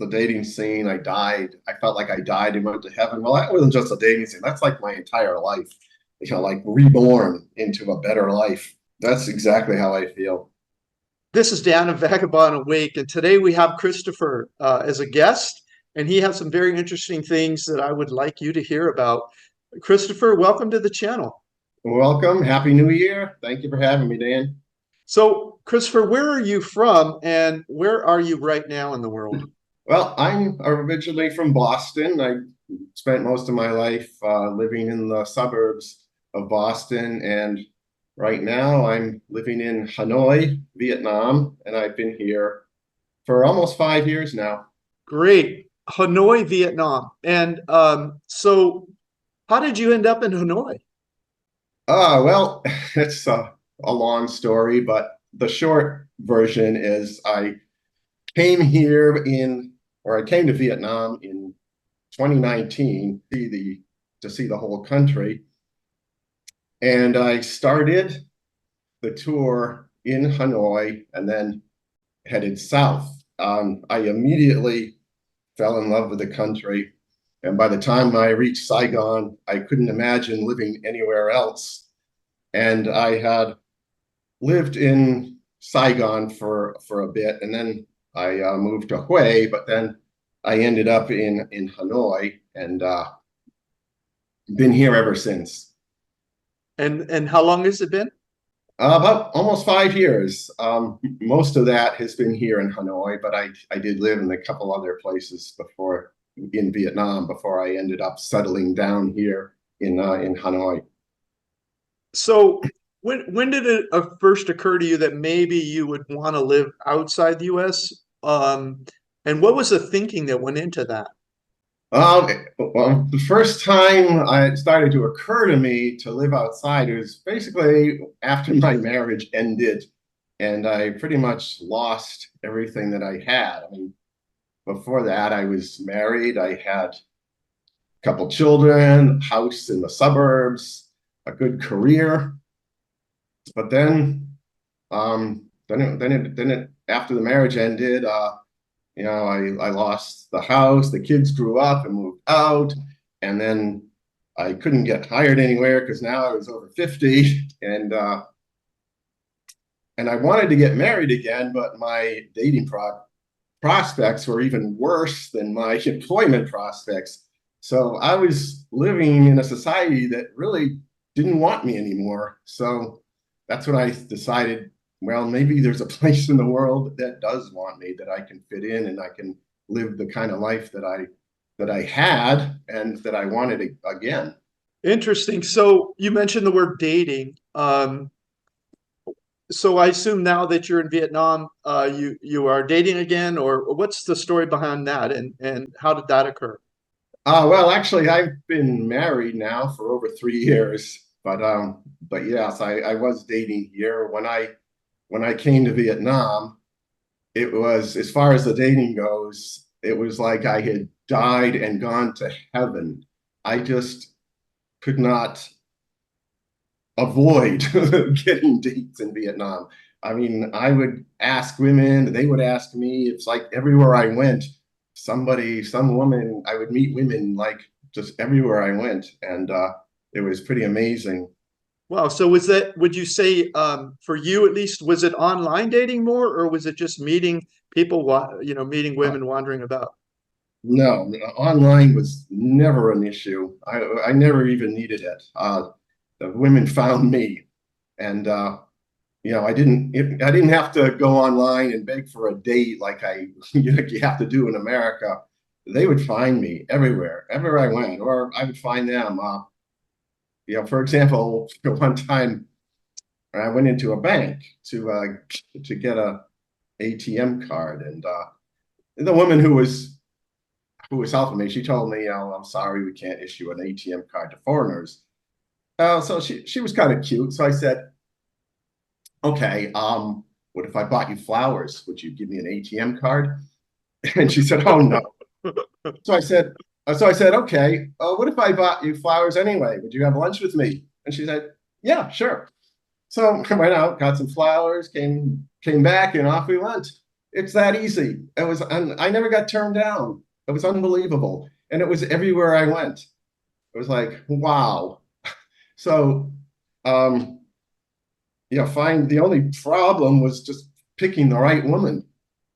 the dating scene. I died. I felt like I died and went to heaven. Well, that wasn't just a dating scene. That's like my entire life. Like reborn into a better life. That's exactly how I feel. This is Dan of Vagabond Awake, and today we have Christopher as a guest, and he has some very interesting things that I would like you to hear about. Christopher, welcome to the channel. Welcome. Happy New Year. Thank you for having me, Dan. So, Christopher, where are you from, and where are you right now in the world? Well, I'm originally from Boston. I spent most of my life living in the suburbs of Boston, and right now I'm living in Hanoi, Vietnam, and I've been here for almost 5 years now. Great. Hanoi, Vietnam. And so how did you end up in Hanoi? Well, it's a long story, but the short version is I came to Vietnam in 2019 to see the whole country. And I started the tour in Hanoi and then headed south. I immediately fell in love with the country. And by the time I reached Saigon, I couldn't imagine living anywhere else. And I had lived in Saigon for a bit, and then I moved to Hue, but then I ended up in Hanoi and been here ever since. And how long has it been? About almost 5 years. Most of that has been here in Hanoi, but I did live in a couple other places before in Vietnam before I ended up settling down here in Hanoi. So when did it first occur to you that maybe you would want to live outside the U.S.? And what was the thinking that went into that? Well, the first time it started to occur to me to live outside was basically after my marriage ended, and I pretty much lost everything that I had. I mean, before that, I was married. I had a couple children, house in the suburbs, a good career. But then after the marriage ended, I lost the house, the kids grew up and moved out, and then I couldn't get hired anywhere because now I was over 50, and I wanted to get married again, but my dating prospects were even worse than my employment prospects. So I was living in a society that really didn't want me anymore. So that's when I decided, well, maybe there's a place in the world that does want me, that I can fit in and I can live the kind of life that I had and that I wanted again. Interesting. So you mentioned the word dating. So I assume now that you're in Vietnam, you are dating again, or what's the story behind that, and how did that occur? Well, actually, I've been married now for over 3 years, but yes, I was dating here when I came to Vietnam. It was, as far as the dating goes, it was like I had died and gone to heaven. I just could not avoid getting dates in Vietnam. I mean, I would ask women, they would ask me. It's like everywhere I went, some woman, I would meet women like just everywhere I went. And it was pretty amazing. Wow. So would you say, for you at least, was it online dating more, or was it just meeting people, meeting women wandering about? No, online was never an issue. I never even needed it. The women found me, and I didn't have to go online and beg for a date like you have to do in America. They would find me everywhere I went, or I would find them. For example, one time I went into a bank to get a ATM card, and the woman who was helping me, she told me, "Oh, I'm sorry, we can't issue an ATM card to foreigners." So she was kind of cute. So I said, "Okay, what if I bought you flowers? Would you give me an ATM card?" And she said, "Oh no." So I said, "Okay, what if I bought you flowers anyway? Would you have lunch with me?" And she said, "Yeah, sure." So I went out, got some flowers, came back, and off we went. It's that easy. It was, and I never got turned down. It was unbelievable. And it was everywhere I went. It was like, wow. So, um, fine. The only problem was just picking the right woman.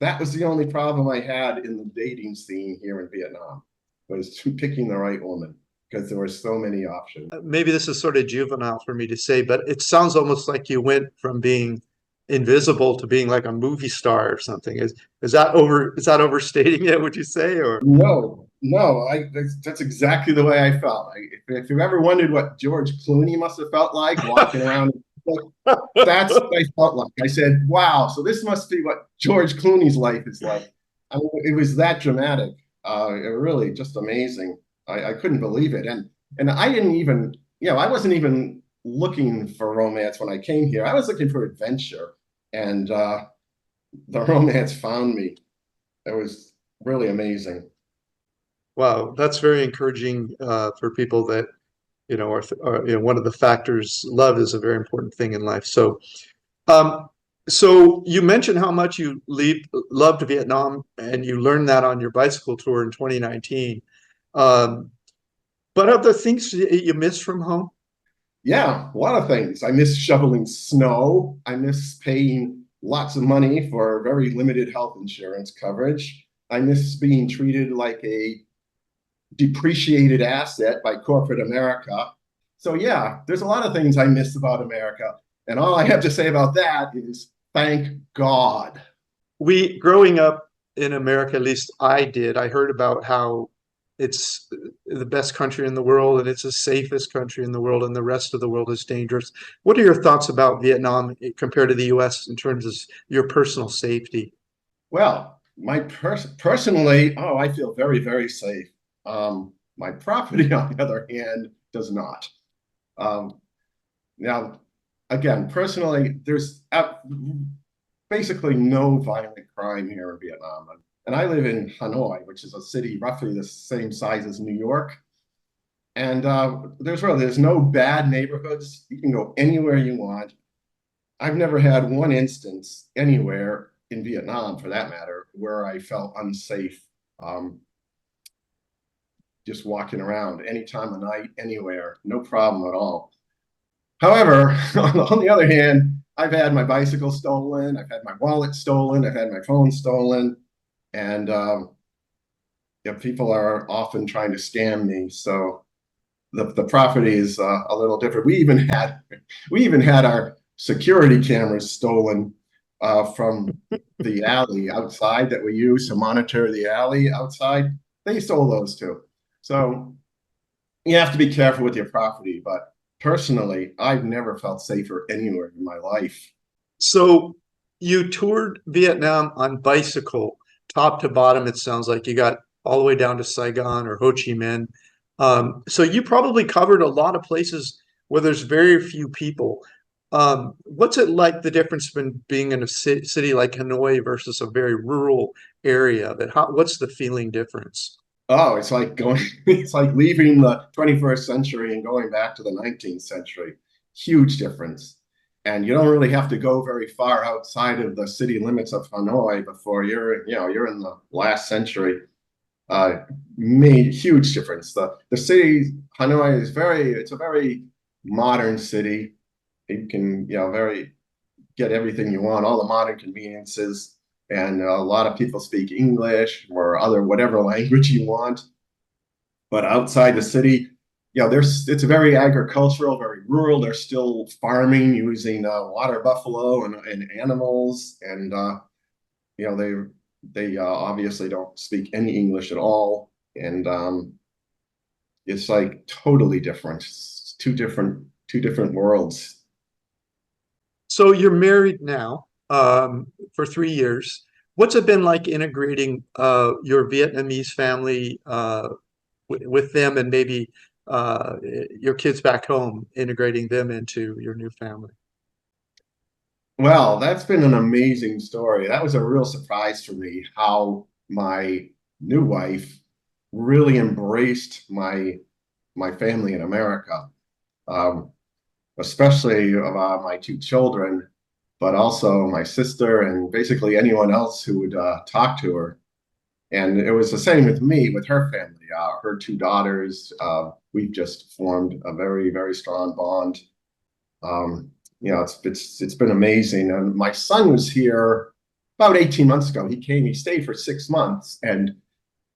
That was the only problem I had in the dating scene here in Vietnam, was picking the right woman because there were so many options. Maybe this is sort of juvenile for me to say, but it sounds almost like you went from being invisible to being like a movie star or something. Is that overstating it, would you say? Or No, no, that's exactly the way I felt. If you ever wondered what George Clooney must have felt like walking around, that's what I felt like. I said, wow, so this must be what George Clooney's life is like. I mean, it was that dramatic. It really just amazing. I couldn't believe it. And I didn't even, I wasn't even looking for romance when I came here. I was looking for adventure. And the romance found me. It was really amazing. wow, that's very encouraging for people that one of the factors. Love is a very important thing in life. Um, so you mentioned how much you loved Vietnam, and you learned that on your bicycle tour in 2019. But other things you miss from home? Yeah, a lot of things. I miss shoveling snow. I miss paying lots of money for very limited health insurance coverage. I miss being treated like a depreciated asset by corporate America. So yeah, there's a lot of things I miss about America. And all I have to say about that is thank God. Growing up in America, at least I did, I heard about how it's the best country in the world and it's the safest country in the world, and the rest of the world is dangerous. What are your thoughts about Vietnam compared to the US in terms of your personal safety? Well, personally, oh, I feel very, very safe. My property, on the other hand, does not. Um, Now, again, personally, there's basically no violent crime here in Vietnam. And I live in Hanoi, which is a city roughly the same size as New York. And there's no bad neighborhoods. You can go anywhere you want. I've never had one instance anywhere in Vietnam, for that matter, where I felt unsafe just walking around any time of night, anywhere, no problem at all. However, on the other hand, I've had my bicycle stolen, I've had my wallet stolen, I've had my phone stolen, and people are often trying to scam me. So the property is a little different. We even had our security cameras stolen from the alley outside that we use to monitor the alley outside. They stole those too. So you have to be careful with your property, but personally, I've never felt safer anywhere in my life. So you toured Vietnam on bicycle, top to bottom. It sounds like you got all the way down to Saigon or Ho Chi Minh. So you probably covered a lot of places where there's very few people. What's it like, the difference between being in a city like Hanoi versus a very rural area? What's the feeling difference? Oh, it's like it's like leaving the 21st century and going back to the 19th century. Huge difference. And you don't really have to go very far outside of the city limits of Hanoi before you're in the last century. Made huge difference. The city, Hanoi, it's a very modern city. You can, get everything you want, all the modern conveniences. And a lot of people speak English or whatever language you want. But outside the city, it's very agricultural, very rural. They're still farming using water buffalo and animals, and they obviously don't speak any English at all, and it's like totally different. It's two different worlds. So you're married now for 3 years. What's it been like integrating your Vietnamese family with them, and maybe your kids back home, integrating them into your new family? Well, that's been an amazing story. That was a real surprise for me, how my new wife really embraced my family in America, especially my two children. but also my sister and basically anyone else who would talk to her. And it was the same with me, with her family, her two daughters. We've just formed a very, very strong bond. You know, it's been amazing. And my son was here about 18 months ago. He came, he stayed for 6 months, and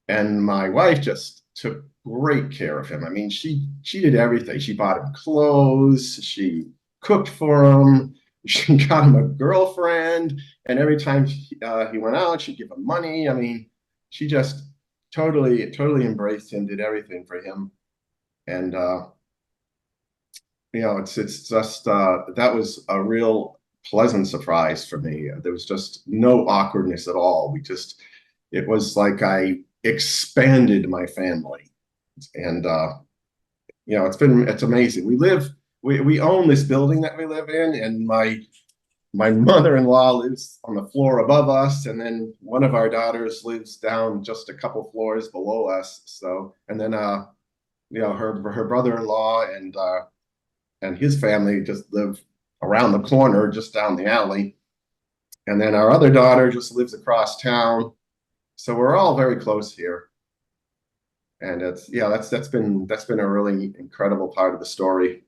my wife just took great care of him. I mean, she did everything. She bought him clothes, she cooked for him, she got him a girlfriend, and every time he went out, she'd give him money. I mean, she just totally embraced him, did everything for him. And you know, it's just that was a real pleasant surprise for me. There was just no awkwardness at all. It was like I expanded my family. And you know, it's amazing. We own this building that we live in, and my mother-in-law lives on the floor above us, and then one of our daughters lives down just a couple floors below us. So, and then you know, her brother-in-law and his family just live around the corner, just down the alley. And then our other daughter just lives across town. So we're all very close here. And that's been a really incredible part of the story.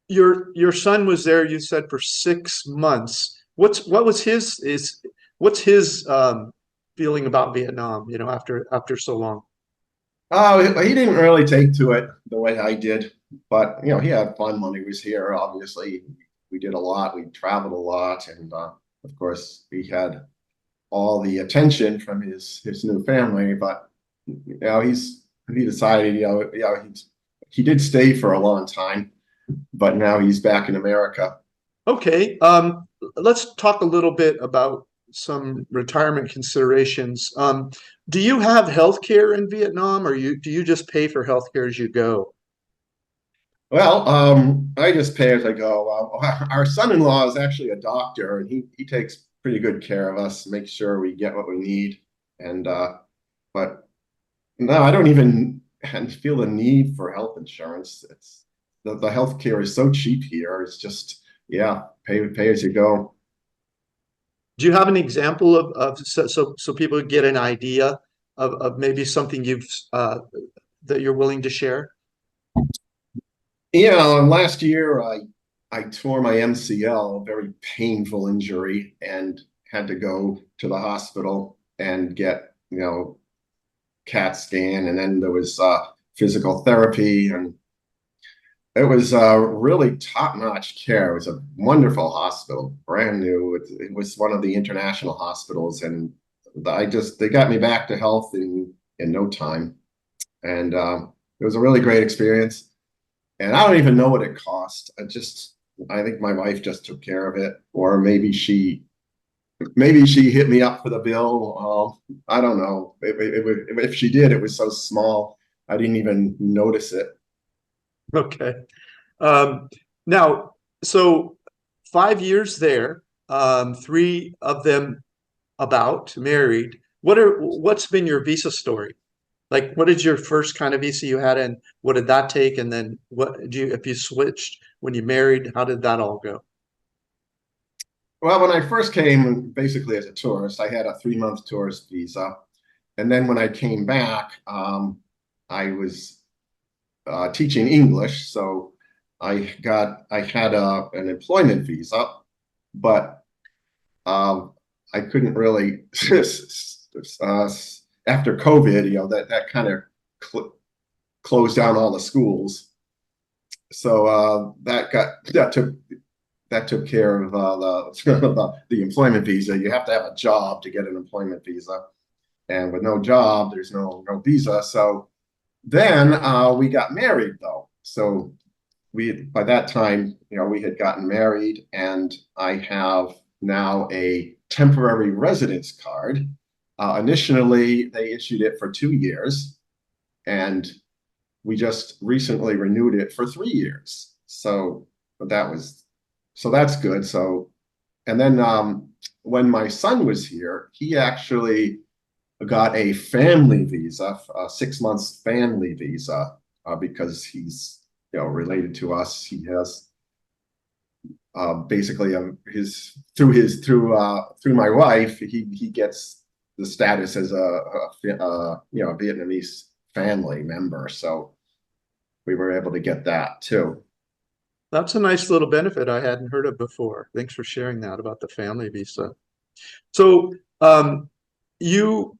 Your son was there, you said, for 6 months. What's his feeling about Vietnam, you know, after so long? Oh, he didn't really take to it the way I did, but you know, he had fun when he was here. Obviously, we did a lot. We traveled a lot, and of course, he had all the attention from his new family. But you know, he decided, he did stay for a long time, but now he's back in America. Okay, let's talk a little bit about some retirement considerations. Do you have health care in Vietnam, or do you just pay for health care as you go? Well, I just pay as I go. Our son-in-law is actually a doctor, and he takes pretty good care of us, makes sure we get what we need. And but no, I don't even feel the need for health insurance. It's the health care is so cheap here. It's just, yeah, pay as you go. Do you have an example of so people get an idea of maybe something that you're willing to share? Yeah, last year I tore my MCL, a very painful injury, and had to go to the hospital and get, you know, CAT scan, and then there was physical therapy, and it was really top-notch care. It was a wonderful hospital, brand new. It was one of the international hospitals, and they got me back to health in no time, and it was a really great experience. And I don't even know what it cost. I think my wife just took care of it, or maybe she hit me up for the bill. I don't know. If she did, it was so small, I didn't even notice it. Okay. Now, so 5 years there, 3 of them about married. What's been your visa story? Like, what is your first kind of visa you had, and what did that take? And then if you switched when you married, how did that all go? Well, when I first came, basically as a tourist, I had a 3-month tourist visa. And then when I came back, I was teaching English. So I had an employment visa, but I couldn't really, after COVID, you know, that kind of closed down all the schools. So that took care of the employment visa. You have to have a job to get an employment visa, and with no job, there's no visa. So then we got married, though. So by that time, you know, we had gotten married, and I have now a temporary residence card. Initially, they issued it for 2 years, and we just recently renewed it for 3 years. So that's good. So, and then when my son was here, he actually got a family visa, a 6 months family visa, because he's, you know, related to us. He has basically through my wife, he gets the status as a Vietnamese family member. So we were able to get that too. That's a nice little benefit I hadn't heard of before. Thanks for sharing that about the family visa. So you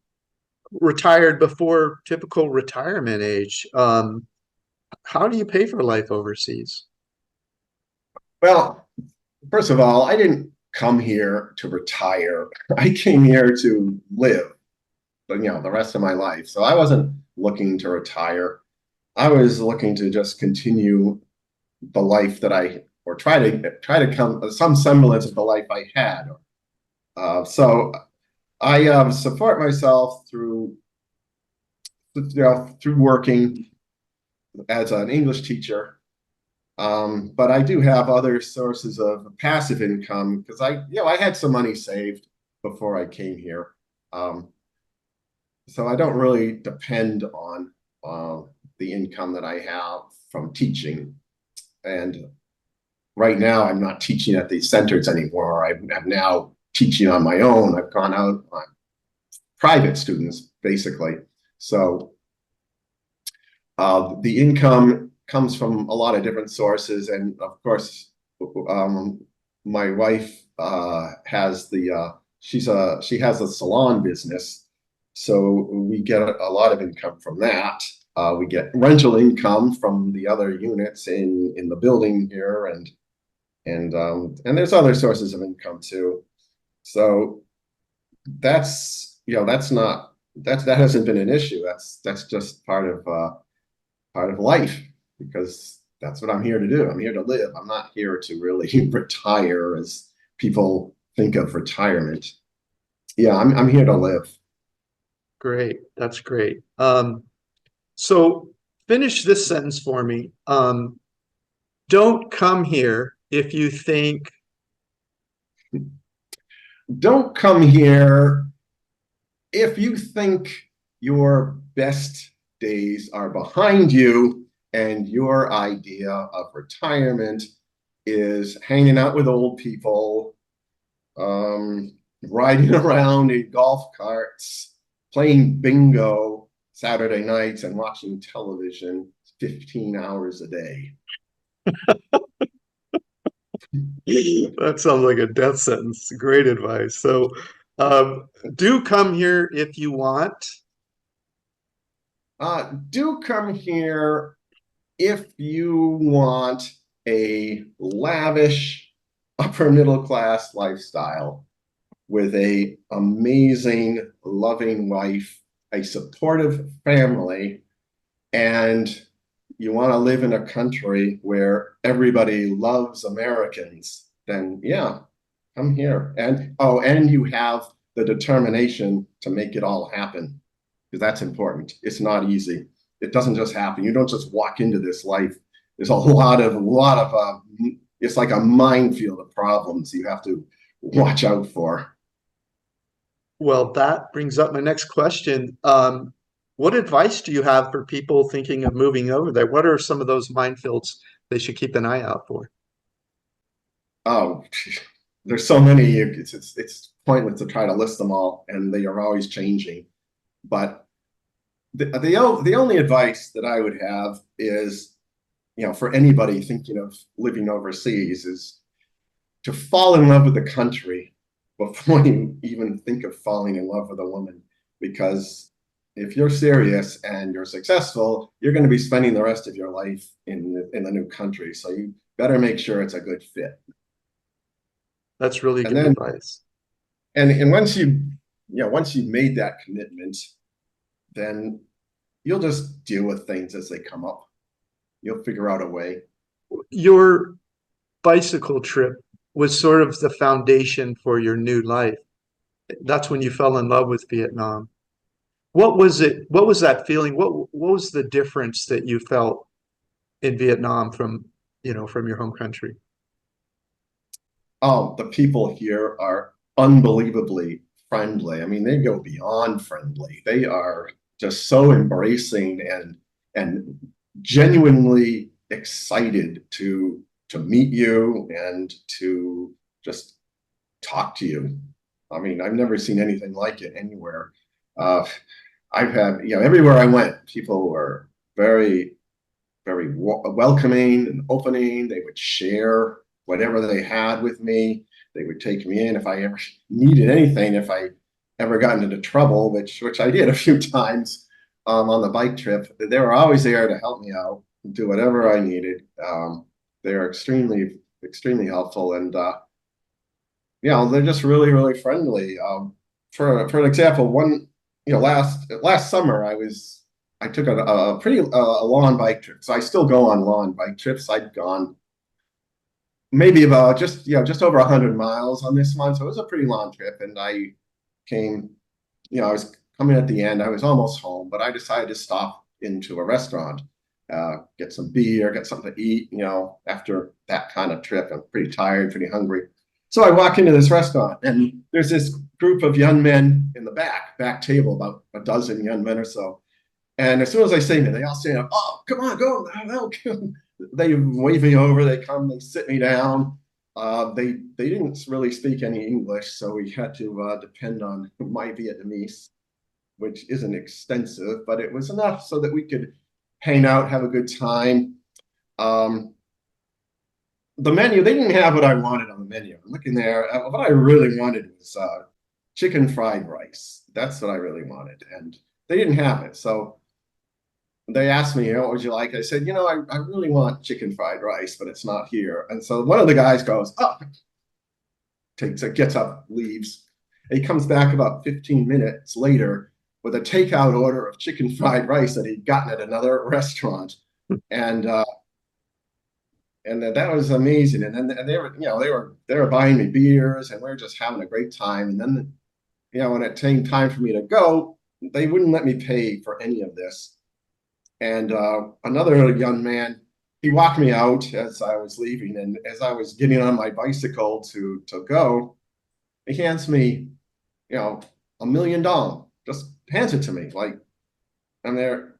retired before typical retirement age. How do you pay for life overseas? Well, first of all, I didn't come here to retire. I came here to live, the rest of my life. So I wasn't looking to retire. I was looking to just continue the life that or try to come some semblance of the life I had. So I support myself through working as an English teacher. But I do have other sources of passive income because I had some money saved before I came here. So I don't really depend on the income that I have from teaching. And right now I'm not teaching at these centers anymore. I'm now teaching on my own. I've gone out on private students, basically. So the income comes from a lot of different sources. And of course, my wife she has a salon business. So we get a lot of income from that. We get rental income from the other units in the building here, and there's other sources of income too. So that hasn't been an issue. That's just part of life, because that's what I'm here to do. I'm here to live. I'm not here to really retire as people think of retirement. Yeah, I'm here to live. Great. That's great. So finish this sentence for me. Don't come here if you think. Don't come here if you think your best days are behind you and your idea of retirement is hanging out with old people, riding around in golf carts, playing bingo Saturday nights, and watching television 15 hours a day. That sounds like a death sentence. Great advice. So do come here if you want. Do come here if you want a lavish upper middle class lifestyle with an amazing, loving wife, a supportive family, and you want to live in a country where everybody loves Americans, then yeah, come here. And you have the determination to make it all happen, because that's important. It's not easy. It doesn't just happen. You don't just walk into this life. There's a lot of it's like a minefield of problems you have to watch out for. Well, that brings up my next question. What advice do you have for people thinking of moving over there? What are some of those minefields they should keep an eye out for? Oh, there's so many. It's pointless to try to list them all, and they are always changing. But the only advice that I would have is, for anybody thinking of living overseas, is to fall in love with the country before you even think of falling in love with a woman. Because if you're serious and you're successful, you're going to be spending the rest of your life in the new country. So you better make sure it's a good fit. That's really good advice. And once you've made that commitment, then you'll just deal with things as they come up. You'll figure out a way. Your bicycle trip was sort of the foundation for your new life. That's when you fell in love with Vietnam. What was it? What was that feeling? What was the difference that you felt in Vietnam from your home country? Oh, the people here are unbelievably friendly. I mean, they go beyond friendly. They are just so embracing and genuinely excited to meet you and to just talk to you. I mean, I've never seen anything like it anywhere. I've had, everywhere I went, people were very, very welcoming and opening. They would share whatever they had with me. They would take me in if I ever needed anything, if I ever got into trouble, which I did a few times on the bike trip. They were always there to help me out, do whatever I needed. They're extremely, extremely helpful, and they're just really, really friendly. For an example, last summer I took a pretty long bike trip. So I still go on long bike trips. I'd gone maybe about just over 100 miles on this one. So it was a pretty long trip, and I was coming at the end. I was almost home, but I decided to stop into a restaurant, get some beer, get something to eat. After that kind of trip, I'm pretty tired, pretty hungry. So I walk into this restaurant, and there's this group of young men in the back table, about a dozen young men or so. And as soon as I say it, they all stand up. Oh, come on, go. They wave me over. They come, they sit me down. They didn't really speak any English, so we had to depend on my Vietnamese, which isn't extensive, but it was enough so that we could hang out, have a good time. The menu, they didn't have what I wanted on the menu. I'm looking there. What I really wanted was chicken fried rice. That's what I really wanted, and they didn't have it. So they asked me, what would you like? I said, I really want chicken fried rice, but it's not here. And so one of the guys goes, gets up, leaves. And he comes back about 15 minutes later with a takeout order of chicken fried rice that he'd gotten at another restaurant. And that was amazing. And they were buying me beers, and we were just having a great time. And then, when it came time for me to go, they wouldn't let me pay for any of this. And another young man, he walked me out as I was leaving, and as I was getting on my bicycle to go, he hands me, $1 million. Just hands it to me, like, I'm there.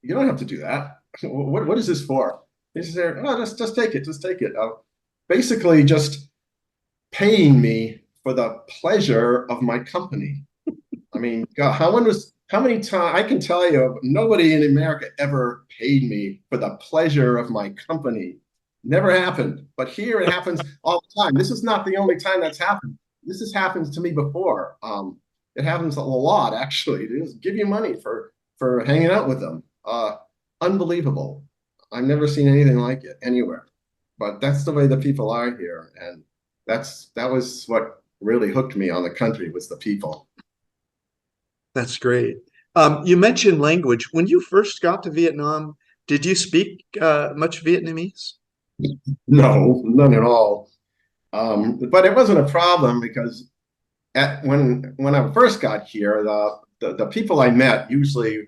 You don't have to do that. What is this for? He says, just take it, just take it. Basically, just paying me for the pleasure of my company. I mean, God, how many times, I can tell you, nobody in America ever paid me for the pleasure of my company. Never happened. But here it happens all the time. This is not the only time that's happened. This has happened to me before. It happens a lot, actually. They just give you money for hanging out with them. Unbelievable. I've never seen anything like it anywhere. But that's the way the people are here. And that was what really hooked me on the country, was the people. That's great. You mentioned language. When you first got to Vietnam, did you speak much Vietnamese? No, none at all. But it wasn't a problem, because when I first got here, the people I met usually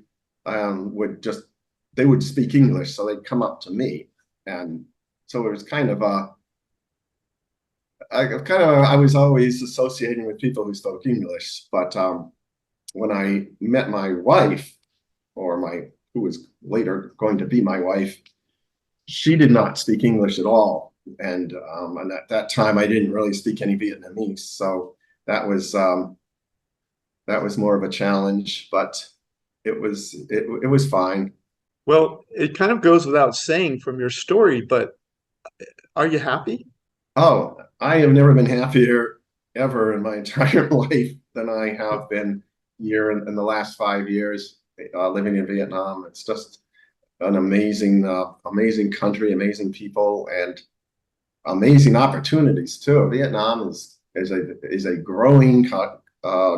they would speak English, so they'd come up to me, and so it was I was always associating with people who spoke English, but when I met my wife, who was later going to be my wife, she did not speak English at all. And at that time, I didn't really speak any Vietnamese. So that was more of a challenge, but it was fine. Well, it kind of goes without saying from your story, but are you happy? Oh, I have never been happier ever in my entire life than I have been here in the last 5 years living in Vietnam. It's just an amazing country, amazing people, and amazing opportunities too. Vietnam is a growing,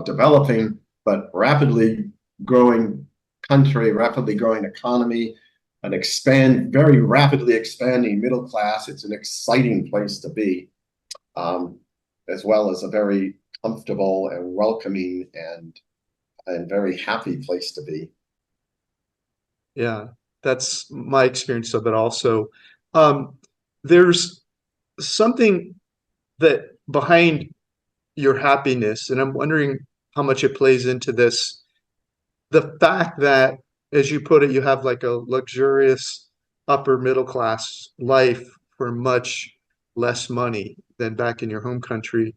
developing, but rapidly growing country, rapidly growing economy, very rapidly expanding middle class. It's an exciting place to be, as well as a very comfortable and welcoming and very happy place to be. Yeah, that's my experience of it also. There's something that behind your happiness, and I'm wondering how much it plays into this. The fact that, as you put it, you have like a luxurious upper middle class life for much less money than back in your home country.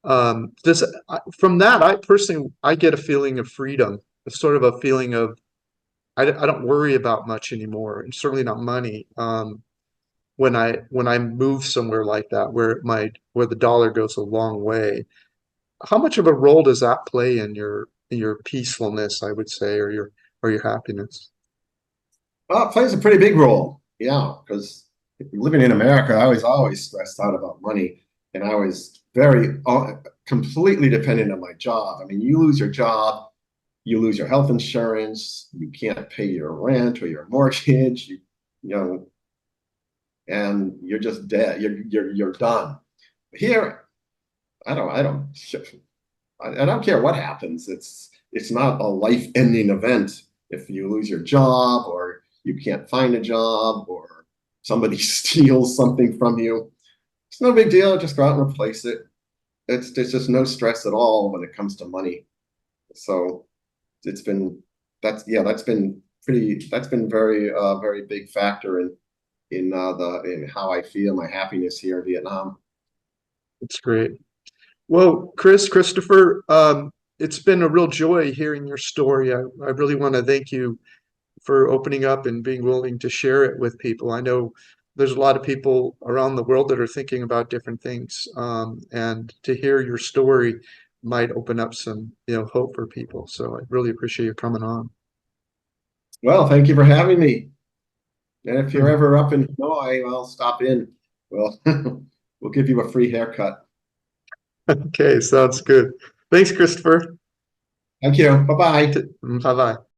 From that, I personally, I get a feeling of freedom, a sort of a feeling of I don't worry about much anymore, and certainly not money. When I move somewhere like that, where the dollar goes a long way, how much of a role does that play in your peacefulness, I would say, or your happiness? Well, it plays a pretty big role. Yeah, because living in America, I was always stressed out about money, and I was very completely dependent on my job. I mean, you lose your job, you lose your health insurance, you can't pay your rent or your mortgage, you know, and you're just dead. You're done. Here, I don't care what happens. It's not a life-ending event if you lose your job or you can't find a job or somebody steals something from you. It's no big deal. Just go out and replace it. There's just no stress at all when it comes to money. So that's been very very big factor in how I feel, my happiness here in Vietnam. It's great. Well, Christopher, it's been a real joy hearing your story. I really want to thank you for opening up and being willing to share it with people. I know there's a lot of people around the world that are thinking about different things, and to hear your story might open up some, hope for people. So I really appreciate you coming on. Well, thank you for having me. And if you're ever up in Hanoi, well, stop in. Well, we'll give you a free haircut. Okay, sounds good. Thanks, Christopher. Thank you. Bye-bye. Bye-bye.